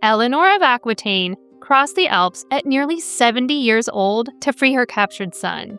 Eleanor of Aquitaine crossed the Alps at nearly 70 years old to free her captured son.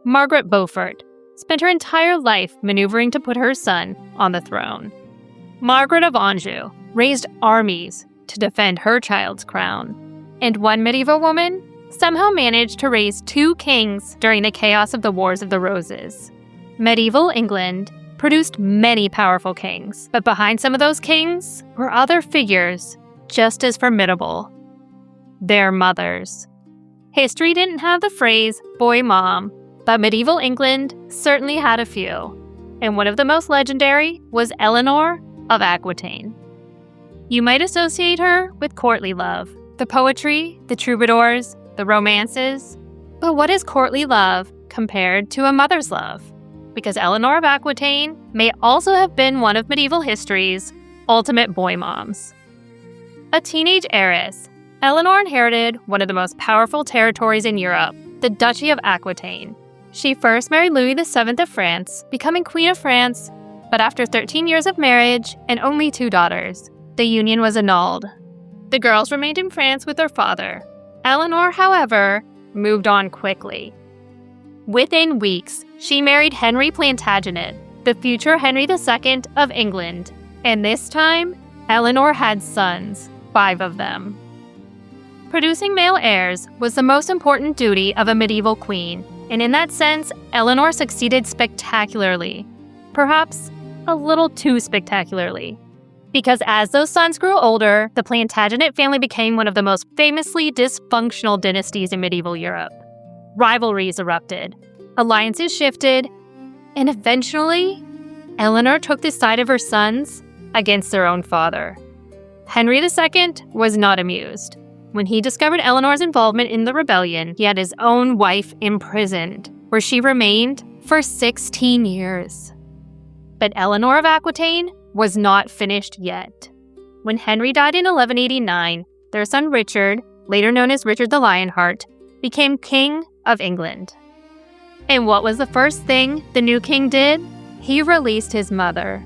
Margaret Beaufort spent her entire life maneuvering to put her son on the throne. Margaret of Anjou raised armies to defend her child's crown. And one medieval woman somehow managed to raise 2 kings during the chaos of the Wars of the Roses. Medieval England produced many powerful kings, but behind some of those kings were other figures just as formidable: their mothers. History didn't have the phrase boy mom, but medieval England certainly had a few, and one of the most legendary was Eleanor of Aquitaine. You might associate her with courtly love, the poetry, the troubadours, the romances. But what is courtly love compared to a mother's love? Because Eleanor of Aquitaine may also have been one of medieval history's ultimate boy moms. A teenage heiress, Eleanor inherited one of the most powerful territories in Europe, the Duchy of Aquitaine. She first married Louis VII of France, becoming Queen of France, but after 13 years of marriage and only 2 daughters, the union was annulled. The girls remained in France with their father. Eleanor, however, moved on quickly. Within weeks, she married Henry Plantagenet, the future Henry II of England, and this time, Eleanor had sons, 5 of them. Producing male heirs was the most important duty of a medieval queen, and in that sense, Eleanor succeeded spectacularly. Perhaps a little too spectacularly. Because as those sons grew older, the Plantagenet family became one of the most famously dysfunctional dynasties in medieval Europe. Rivalries erupted, alliances shifted, and eventually, Eleanor took the side of her sons against their own father. Henry II was not amused. When he discovered Eleanor's involvement in the rebellion, he had his own wife imprisoned, where she remained for 16 years. But Eleanor of Aquitaine was not finished yet. When Henry died in 1189, their son Richard, later known as Richard the Lionheart, became King of England. And what was the first thing the new king did? He released his mother.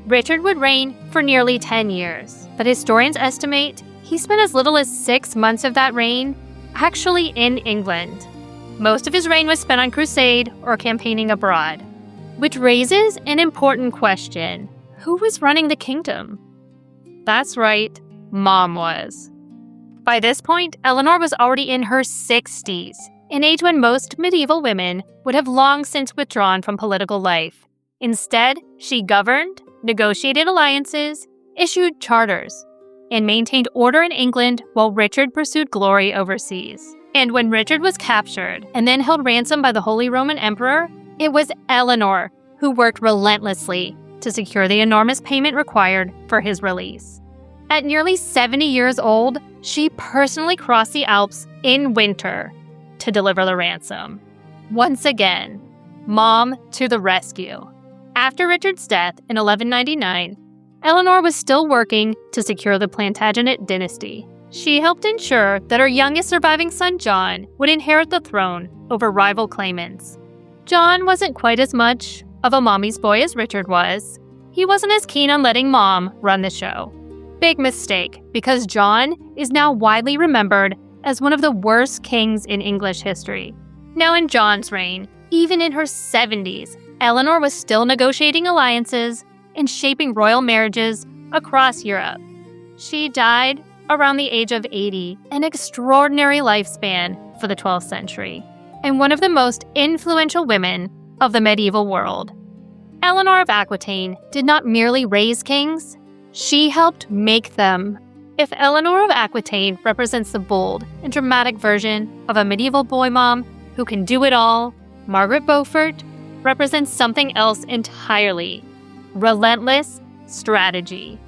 Richard would reign for nearly 10 years, but historians estimate he spent as little as 6 months of that reign actually in England. Most of his reign was spent on crusade or campaigning abroad, which raises an important question. Who was running the kingdom? That's right, Mom was. By this point, Eleanor was already in her 60s, an age when most medieval women would have long since withdrawn from political life. Instead, she governed, negotiated alliances, issued charters, and maintained order in England while Richard pursued glory overseas. And when Richard was captured and then held ransom by the Holy Roman Emperor, it was Eleanor who worked relentlessly to secure the enormous payment required for his release. At nearly 70 years old, she personally crossed the Alps in winter to deliver the ransom. Once again, Mom to the rescue. After Richard's death in 1199, Eleanor was still working to secure the Plantagenet dynasty. She helped ensure that her youngest surviving son, John, would inherit the throne over rival claimants. John wasn't quite as much of a mommy's boy as Richard was. He wasn't as keen on letting Mom run the show. Big mistake, because John is now widely remembered as one of the worst kings in English history. Now in John's reign, even in her 70s, Eleanor was still negotiating alliances and shaping royal marriages across Europe. She died around the age of 80, an extraordinary lifespan for the 12th century, and one of the most influential women of the medieval world. Eleanor of Aquitaine did not merely raise kings, she helped make them. If Eleanor of Aquitaine represents the bold and dramatic version of a medieval boy mom who can do it all, Margaret Beaufort represents something else entirely: relentless strategy.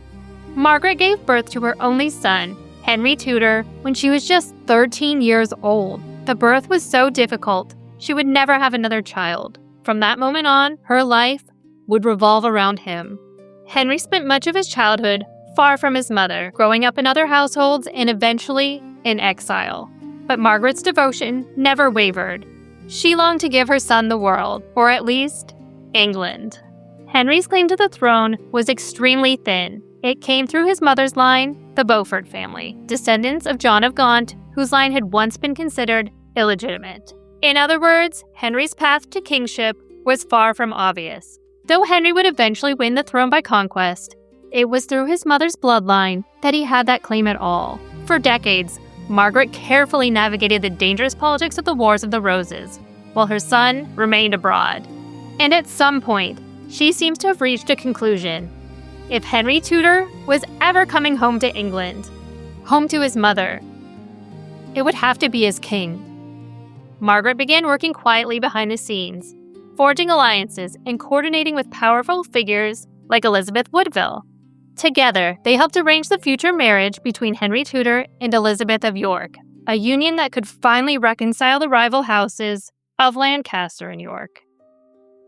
Margaret gave birth to her only son, Henry Tudor, when she was just 13 years old. The birth was so difficult, she would never have another child. From that moment on, her life would revolve around him. Henry spent much of his childhood far from his mother, growing up in other households and eventually in exile. But Margaret's devotion never wavered. She longed to give her son the world, or at least, England. Henry's claim to the throne was extremely thin, It came through his mother's line, the Beaufort family, descendants of John of Gaunt, whose line had once been considered illegitimate. In other words, Henry's path to kingship was far from obvious. Though Henry would eventually win the throne by conquest, it was through his mother's bloodline that he had that claim at all. For decades, Margaret carefully navigated the dangerous politics of the Wars of the Roses, while her son remained abroad. And at some point, she seems to have reached a conclusion. If Henry Tudor was ever coming home to England, home to his mother, it would have to be as king. Margaret began working quietly behind the scenes, forging alliances and coordinating with powerful figures like Elizabeth Woodville. Together, they helped arrange the future marriage between Henry Tudor and Elizabeth of York, a union that could finally reconcile the rival houses of Lancaster and York.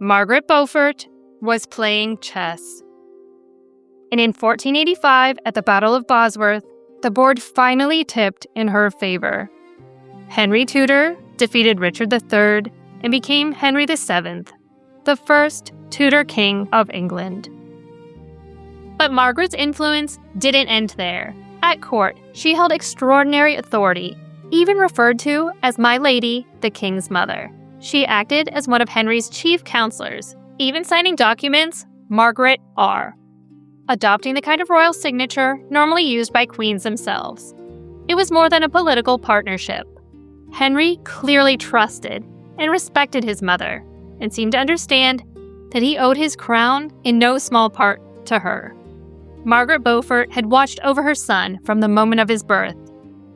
Margaret Beaufort was playing chess. And in 1485, at the Battle of Bosworth, the board finally tipped in her favor. Henry Tudor defeated Richard III and became Henry VII, the first Tudor king of England. But Margaret's influence didn't end there. At court, she held extraordinary authority, even referred to as My Lady, the King's Mother. She acted as one of Henry's chief counselors, even signing documents Margaret R., adopting the kind of royal signature normally used by queens themselves. It was more than a political partnership. Henry clearly trusted and respected his mother, and seemed to understand that he owed his crown in no small part to her. Margaret Beaufort had watched over her son from the moment of his birth,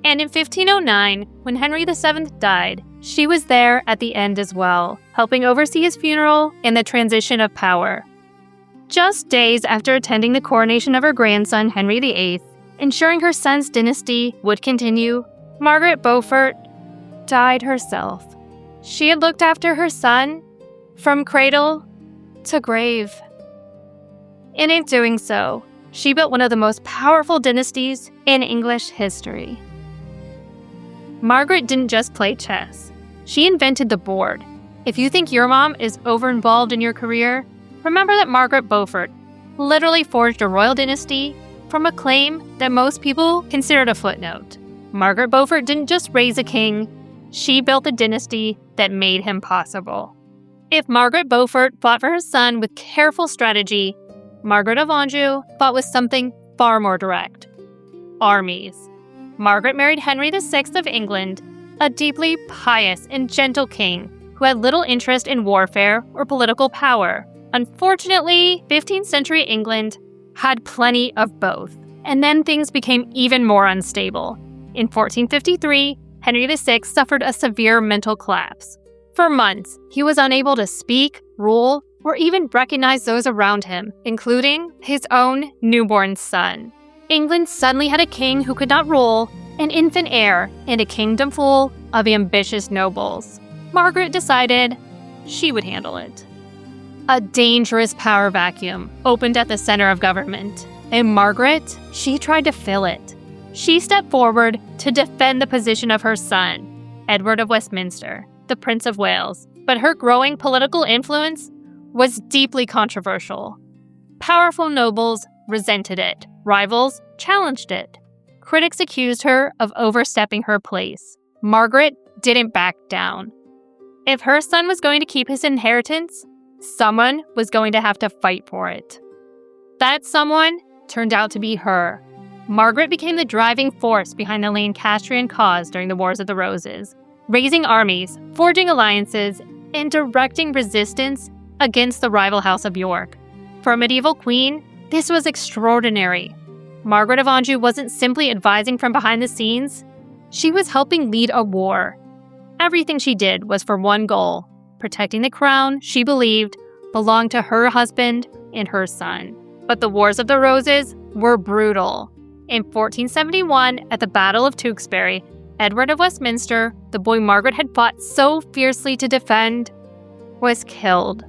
and in 1509, when Henry VII died, she was there at the end as well, helping oversee his funeral and the transition of power. Just days after attending the coronation of her grandson, Henry VIII, ensuring her son's dynasty would continue, Margaret Beaufort died herself. She had looked after her son from cradle to grave. And in doing so, she built one of the most powerful dynasties in English history. Margaret didn't just play chess. She invented the board. If you think your mom is over-involved in your career, remember that Margaret Beaufort literally forged a royal dynasty from a claim that most people considered a footnote. Margaret Beaufort didn't just raise a king, she built a dynasty that made him possible. If Margaret Beaufort fought for her son with careful strategy, Margaret of Anjou fought with something far more direct: armies. Margaret married Henry VI of England, a deeply pious and gentle king who had little interest in warfare or political power. Unfortunately, 15th century England had plenty of both, and then things became even more unstable. In 1453, Henry VI suffered a severe mental collapse. For months, he was unable to speak, rule, or even recognize those around him, including his own newborn son. England suddenly had a king who could not rule, an infant heir, and a kingdom full of ambitious nobles. Margaret decided she would handle it. A dangerous power vacuum opened at the center of government, and Margaret, she tried to fill it. She stepped forward to defend the position of her son, Edward of Westminster, the Prince of Wales, but her growing political influence was deeply controversial. Powerful nobles resented it. Rivals challenged it. Critics accused her of overstepping her place. Margaret didn't back down. If her son was going to keep his inheritance, someone was going to have to fight for it. That someone turned out to be her. Margaret became the driving force behind the Lancastrian cause during the Wars of the Roses, raising armies, forging alliances, and directing resistance against the rival House of York. For a medieval queen, this was extraordinary. Margaret of Anjou wasn't simply advising from behind the scenes, she was helping lead a war. Everything she did was for one goal: protecting the crown she believed belonged to her husband and her son. But the Wars of the Roses were brutal. In 1471, at the Battle of Tewkesbury, Edward of Westminster, the boy Margaret had fought so fiercely to defend, was killed.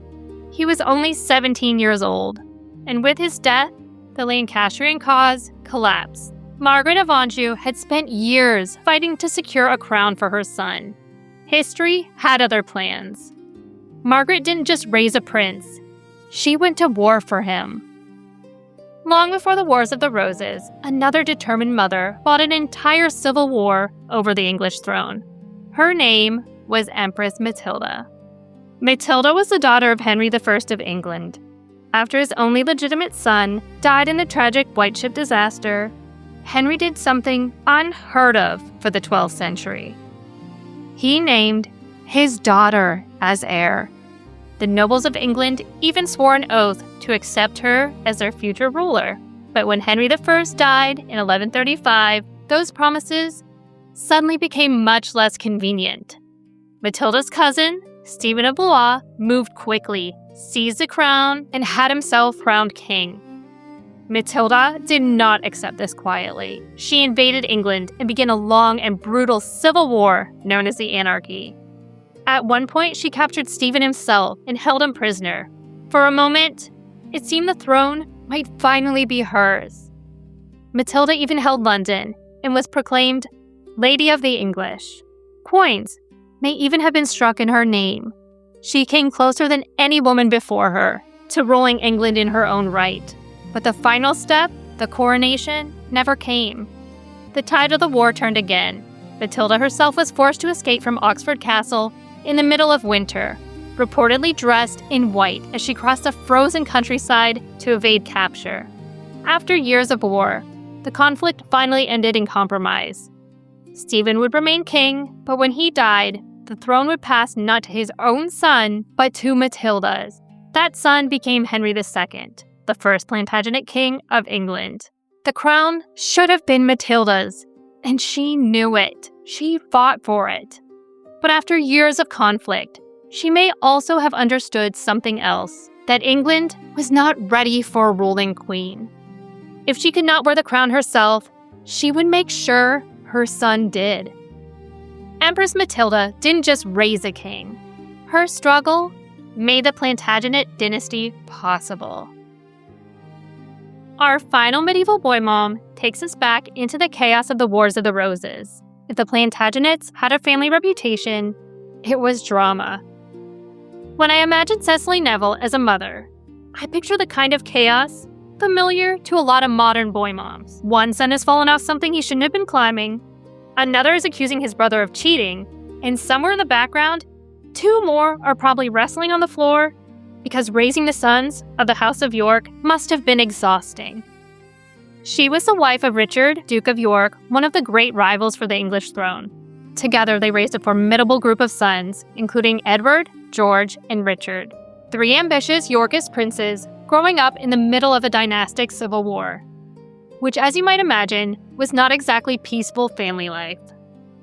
He was only 17 years old, and with his death, the Lancastrian cause collapsed. Margaret of Anjou had spent years fighting to secure a crown for her son. History had other plans. Margaret didn't just raise a prince, she went to war for him. Long before the Wars of the Roses, another determined mother fought an entire civil war over the English throne. Her name was Empress Matilda. Matilda was the daughter of Henry I of England. After his only legitimate son died in the tragic White Ship disaster, Henry did something unheard of for the 12th century. He named his daughter as heir. The nobles of England even swore an oath to accept her as their future ruler. But when Henry I died in 1135, those promises suddenly became much less convenient. Matilda's cousin, Stephen of Blois, moved quickly, seized the crown, and had himself crowned king. Matilda did not accept this quietly. She invaded England and began a long and brutal civil war known as the Anarchy. At one point, she captured Stephen himself and held him prisoner. For a moment, it seemed the throne might finally be hers. Matilda even held London and was proclaimed Lady of the English. Coins may even have been struck in her name. She came closer than any woman before her to ruling England in her own right. But the final step, the coronation, never came. The tide of the war turned again. Matilda herself was forced to escape from Oxford Castle in the middle of winter, reportedly dressed in white as she crossed the frozen countryside to evade capture. After years of war, the conflict finally ended in compromise. Stephen would remain king, but when he died, the throne would pass not to his own son, but to Matilda's. That son became Henry II, the first Plantagenet king of England. The crown should have been Matilda's, and she knew it. She fought for it. But after years of conflict, she may also have understood something else, that England was not ready for a ruling queen. If she could not wear the crown herself, she would make sure her son did. Empress Matilda didn't just raise a king. Her struggle made the Plantagenet dynasty possible. Our final medieval boy mom takes us back into the chaos of the Wars of the Roses. If the Plantagenets had a family reputation, it was drama. When I imagine Cecily Neville as a mother, I picture the kind of chaos familiar to a lot of modern boy moms. One son has fallen off something he shouldn't have been climbing, another is accusing his brother of cheating, and somewhere in the background, two more are probably wrestling on the floor because raising the sons of the House of York must have been exhausting. She was the wife of Richard, Duke of York, one of the great rivals for the English throne. Together, they raised a formidable group of sons, including Edward, George, and Richard, three ambitious Yorkist princes growing up in the middle of a dynastic civil war, which, as you might imagine, was not exactly peaceful family life.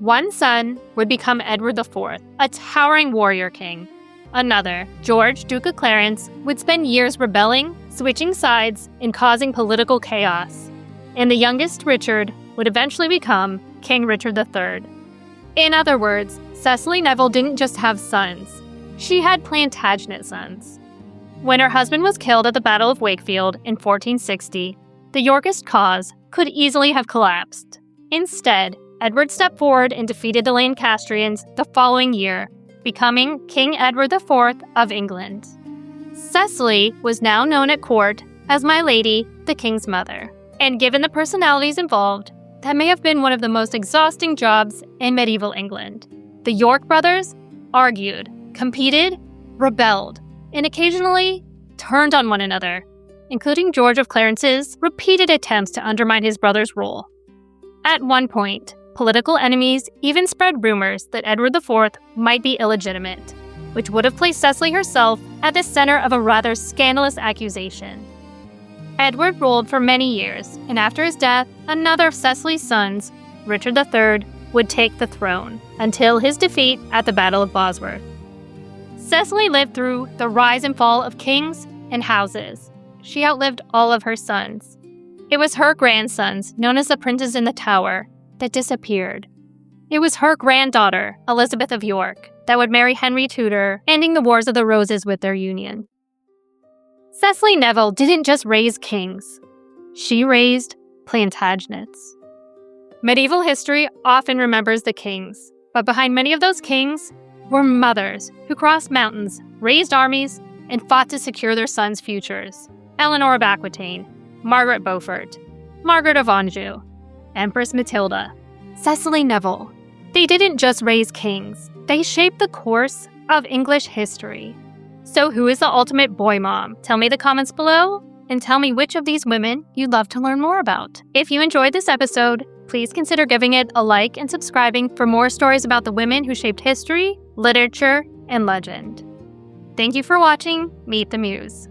One son would become Edward IV, a towering warrior king. Another, George, Duke of Clarence, would spend years rebelling, switching sides, and causing political chaos. And the youngest, Richard, would eventually become King Richard III. In other words, Cecily Neville didn't just have sons. She had Plantagenet sons. When her husband was killed at the Battle of Wakefield in 1460, the Yorkist cause could easily have collapsed. Instead, Edward stepped forward and defeated the Lancastrians the following year, becoming King Edward IV of England. Cecily was now known at court as My Lady, the King's Mother. And given the personalities involved, that may have been one of the most exhausting jobs in medieval England. The York brothers argued, competed, rebelled, and occasionally turned on one another, including George of Clarence's repeated attempts to undermine his brother's rule. At one point, political enemies even spread rumors that Edward IV might be illegitimate, which would have placed Cecily herself at the center of a rather scandalous accusation. Edward ruled for many years, and after his death, another of Cecily's sons, Richard III, would take the throne, until his defeat at the Battle of Bosworth. Cecily lived through the rise and fall of kings and houses. She outlived all of her sons. It was her grandsons, known as the Princes in the Tower, that disappeared. It was her granddaughter, Elizabeth of York, that would marry Henry Tudor, ending the Wars of the Roses with their union. Cecily Neville didn't just raise kings. She raised Plantagenets. Medieval history often remembers the kings, but behind many of those kings were mothers who crossed mountains, raised armies, and fought to secure their sons' futures. Eleanor of Aquitaine, Margaret Beaufort, Margaret of Anjou, Empress Matilda, Cecily Neville. They didn't just raise kings, they shaped the course of English history. So who is the ultimate boy mom? Tell me in the comments below, and tell me which of these women you'd love to learn more about. If you enjoyed this episode, please consider giving it a like and subscribing for more stories about the women who shaped history, literature, and legend. Thank you for watching Meet the Muse.